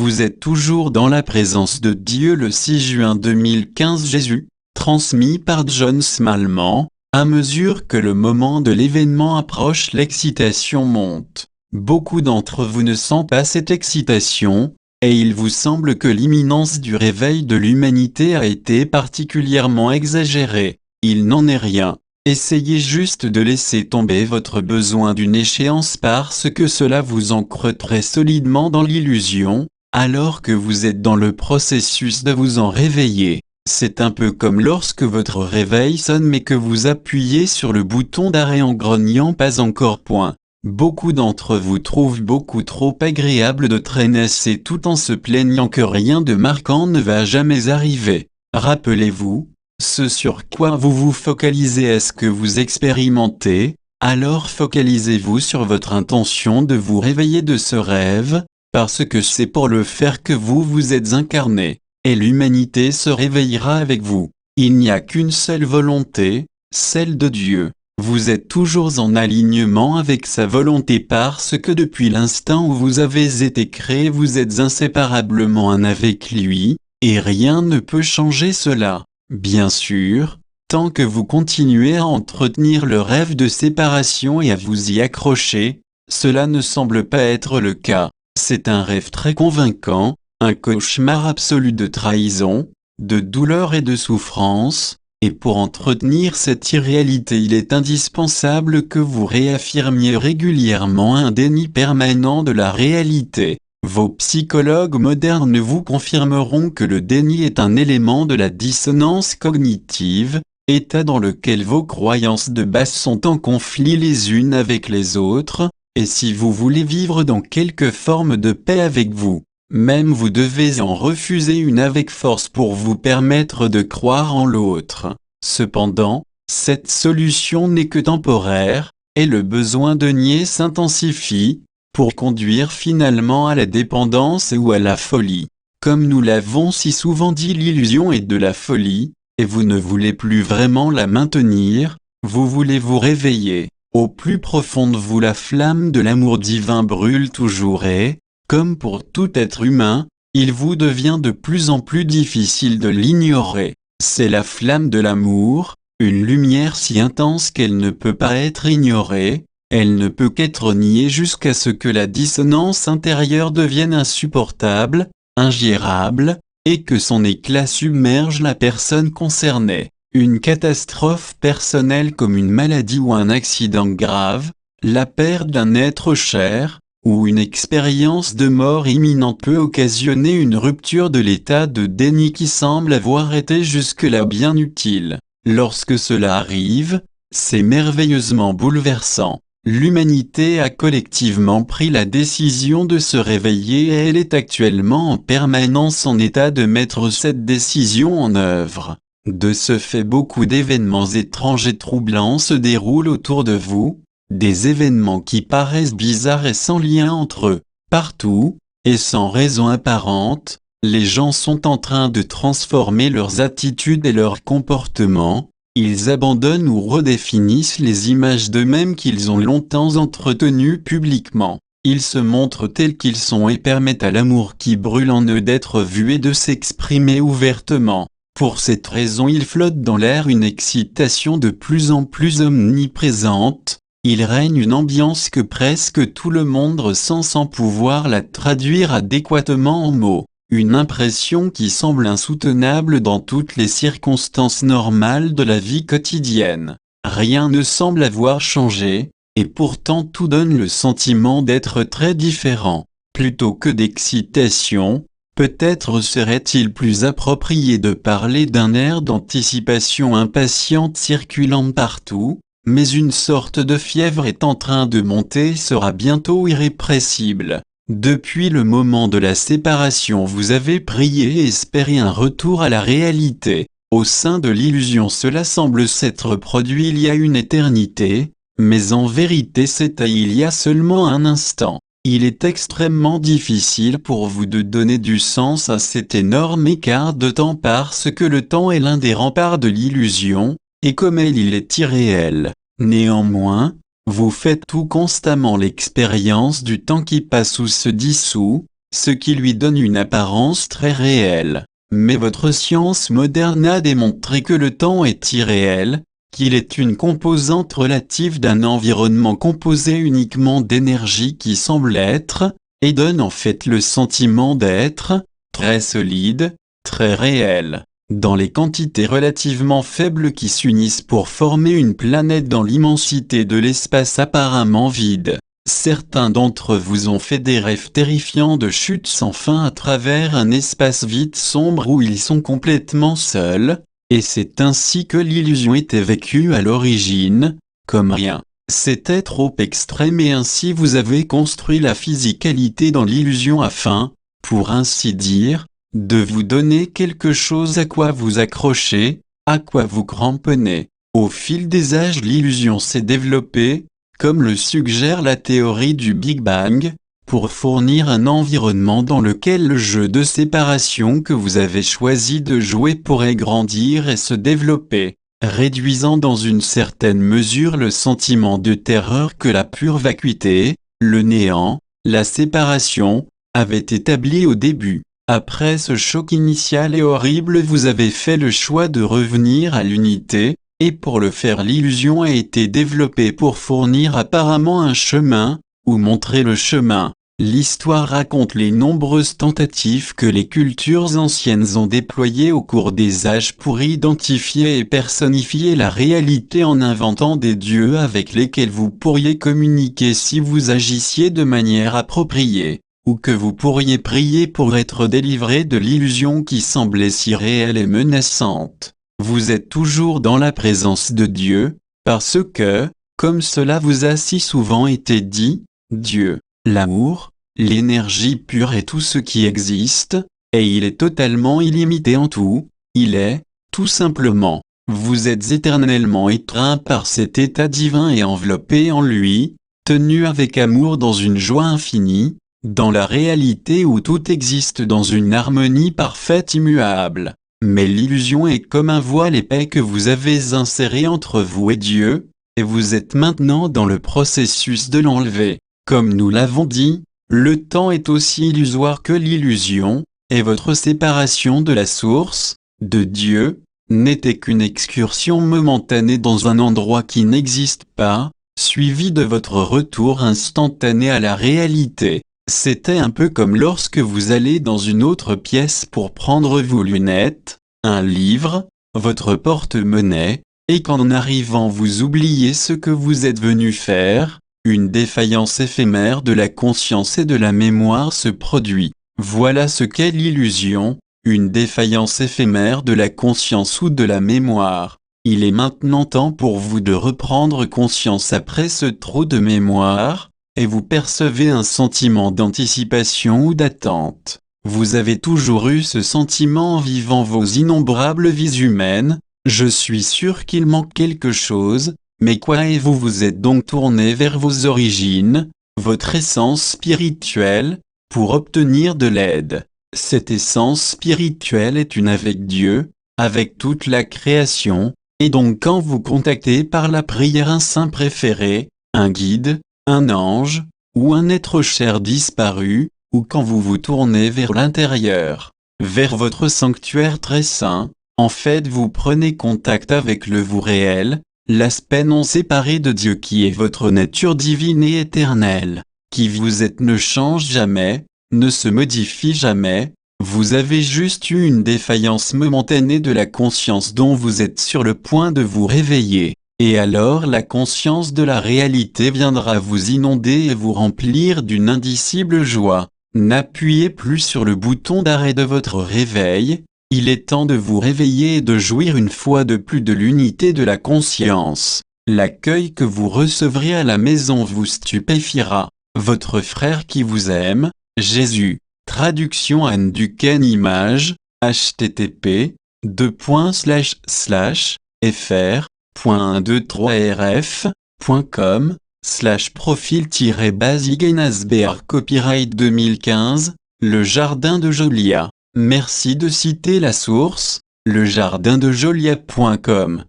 Vous êtes toujours dans la présence de Dieu. Le 6 juin 2015. Jésus, transmis par John Smallman. À mesure que le moment de l'événement approche, l'excitation monte. Beaucoup d'entre vous ne sentent pas cette excitation, et il vous semble que l'imminence du réveil de l'humanité a été particulièrement exagérée. Il n'en est rien. Essayez juste de laisser tomber votre besoin d'une échéance parce que cela vous ancre très solidement dans l'illusion, alors que vous êtes dans le processus de vous en réveiller. C'est un peu comme lorsque votre réveil sonne mais que vous appuyez sur le bouton d'arrêt en grognant pas encore point. Beaucoup d'entre vous trouvent beaucoup trop agréable de traînasser tout en se plaignant que rien de marquant ne va jamais arriver. Rappelez-vous, ce sur quoi vous vous focalisez est ce que vous expérimentez, alors focalisez-vous sur votre intention de vous réveiller de ce rêve, parce que c'est pour le faire que vous vous êtes incarné. Et l'humanité se réveillera avec vous. Il n'y a qu'une seule volonté, celle de Dieu. Vous êtes toujours en alignement avec sa volonté parce que depuis l'instant où vous avez été créé vous êtes inséparablement un avec lui, et rien ne peut changer cela. Bien sûr, tant que vous continuez à entretenir le rêve de séparation et à vous y accrocher, cela ne semble pas être le cas. C'est un rêve très convaincant, un cauchemar absolu de trahison, de douleur et de souffrance, et pour entretenir cette irréalité il est indispensable que vous réaffirmiez régulièrement un déni permanent de la réalité. Vos psychologues modernes vous confirmeront que le déni est un élément de la dissonance cognitive, état dans lequel vos croyances de base sont en conflit les unes avec les autres, et si vous voulez vivre dans quelque forme de paix avec vous, même vous devez en refuser une avec force pour vous permettre de croire en l'autre. Cependant, cette solution n'est que temporaire, et le besoin de nier s'intensifie, pour conduire finalement à la dépendance ou à la folie. Comme nous l'avons si souvent dit, l'illusion est de la folie, et vous ne voulez plus vraiment la maintenir, vous voulez vous réveiller. Au plus profond de vous la flamme de l'amour divin brûle toujours et, comme pour tout être humain, il vous devient de plus en plus difficile de l'ignorer. C'est la flamme de l'amour, une lumière si intense qu'elle ne peut pas être ignorée, elle ne peut qu'être niée jusqu'à ce que la dissonance intérieure devienne insupportable, ingérable, et que son éclat submerge la personne concernée. Une catastrophe personnelle comme une maladie ou un accident grave, la perte d'un être cher, ou une expérience de mort imminente peut occasionner une rupture de l'état de déni qui semble avoir été jusque-là bien utile. Lorsque cela arrive, c'est merveilleusement bouleversant. L'humanité a collectivement pris la décision de se réveiller et elle est actuellement en permanence en état de mettre cette décision en œuvre. De ce fait, beaucoup d'événements étranges et troublants se déroulent autour de vous, des événements qui paraissent bizarres et sans lien entre eux. Partout, et sans raison apparente, les gens sont en train de transformer leurs attitudes et leurs comportements, ils abandonnent ou redéfinissent les images d'eux-mêmes qu'ils ont longtemps entretenues publiquement. Ils se montrent tels qu'ils sont et permettent à l'amour qui brûle en eux d'être vu et de s'exprimer ouvertement. Pour cette raison il flotte dans l'air une excitation de plus en plus omniprésente, il règne une ambiance que presque tout le monde ressent sans pouvoir la traduire adéquatement en mots. Une impression qui semble insoutenable dans toutes les circonstances normales de la vie quotidienne. Rien ne semble avoir changé, et pourtant tout donne le sentiment d'être très différent. Plutôt que d'excitation, peut-être serait-il plus approprié de parler d'un air d'anticipation impatiente circulant partout, mais une sorte de fièvre est en train de monter et sera bientôt irrépressible. Depuis le moment de la séparation vous avez prié et espéré un retour à la réalité. Au sein de l'illusion cela semble s'être produit il y a une éternité, mais en vérité c'était il y a seulement un instant. Il est extrêmement difficile pour vous de donner du sens à cet énorme écart de temps parce que le temps est l'un des remparts de l'illusion, et comme elle il est irréel. Néanmoins, vous faites tout constamment l'expérience du temps qui passe ou se dissout, ce qui lui donne une apparence très réelle. Mais votre science moderne a démontré que le temps est irréel, qu'il est une composante relative d'un environnement composé uniquement d'énergie qui semble être, et donne en fait le sentiment d'être, très solide, très réel, dans les quantités relativement faibles qui s'unissent pour former une planète dans l'immensité de l'espace apparemment vide. Certains d'entre vous ont fait des rêves terrifiants de chutes sans fin à travers un espace vide sombre où ils sont complètement seuls, et c'est ainsi que l'illusion était vécue à l'origine, comme rien. C'était trop extrême et ainsi vous avez construit la physicalité dans l'illusion afin, pour ainsi dire, de vous donner quelque chose à quoi vous accrocher, à quoi vous cramponner. Au fil des âges l'illusion s'est développée, comme le suggère la théorie du Big Bang, pour fournir un environnement dans lequel le jeu de séparation que vous avez choisi de jouer pourrait grandir et se développer, réduisant dans une certaine mesure le sentiment de terreur que la pure vacuité, le néant, la séparation, avaient établi au début. Après ce choc initial et horrible vous avez fait le choix de revenir à l'unité, et pour le faire l'illusion a été développée pour fournir apparemment un chemin, ou montrer le chemin. L'histoire raconte les nombreuses tentatives que les cultures anciennes ont déployées au cours des âges pour identifier et personnifier la réalité en inventant des dieux avec lesquels vous pourriez communiquer si vous agissiez de manière appropriée, ou que vous pourriez prier pour être délivré de l'illusion qui semblait si réelle et menaçante. Vous êtes toujours dans la présence de Dieu, parce que, comme cela vous a si souvent été dit, Dieu, l'amour, l'énergie pure est tout ce qui existe, et il est totalement illimité en tout, il est, tout simplement. Vous êtes éternellement étreint par cet état divin et enveloppé en lui, tenu avec amour dans une joie infinie, dans la réalité où tout existe dans une harmonie parfaite immuable. Mais l'illusion est comme un voile épais que vous avez inséré entre vous et Dieu, et vous êtes maintenant dans le processus de l'enlever. Comme nous l'avons dit, le temps est aussi illusoire que l'illusion, et votre séparation de la source, de Dieu, n'était qu'une excursion momentanée dans un endroit qui n'existe pas, suivie de votre retour instantané à la réalité. C'était un peu comme lorsque vous allez dans une autre pièce pour prendre vos lunettes, un livre, votre porte-monnaie, et qu'en arrivant vous oubliez ce que vous êtes venu faire, une défaillance éphémère de la conscience et de la mémoire se produit. Voilà ce qu'est l'illusion, une défaillance éphémère de la conscience ou de la mémoire. Il est maintenant temps pour vous de reprendre conscience après ce trou de mémoire, et vous percevez un sentiment d'anticipation ou d'attente. Vous avez toujours eu ce sentiment en vivant vos innombrables vies humaines, je suis sûr qu'il manque quelque chose, mais quoi, et vous vous êtes donc tourné vers vos origines, votre essence spirituelle, pour obtenir de l'aide. Cette essence spirituelle est une avec Dieu, avec toute la création, et donc quand vous contactez par la prière un saint préféré, un guide, un ange, ou un être cher disparu, ou quand vous vous tournez vers l'intérieur, vers votre sanctuaire très saint, en fait vous prenez contact avec le vous réel, l'aspect non séparé de Dieu qui est votre nature divine et éternelle, qui vous êtes ne change jamais, ne se modifie jamais, vous avez juste eu une défaillance momentanée de la conscience dont vous êtes sur le point de vous réveiller. Et alors la conscience de la réalité viendra vous inonder et vous remplir d'une indicible joie. N'appuyez plus sur le bouton d'arrêt de votre réveil, il est temps de vous réveiller et de jouir une fois de plus de l'unité de la conscience. L'accueil que vous recevrez à la maison vous stupéfiera. Votre frère qui vous aime, Jésus. Traduction Anne Duquesne Images, http://fr.123rf.com/profil-basigenasbr Copyright 2015, Le Jardin de Jolia. Merci de citer la source, lejardindejolia.com.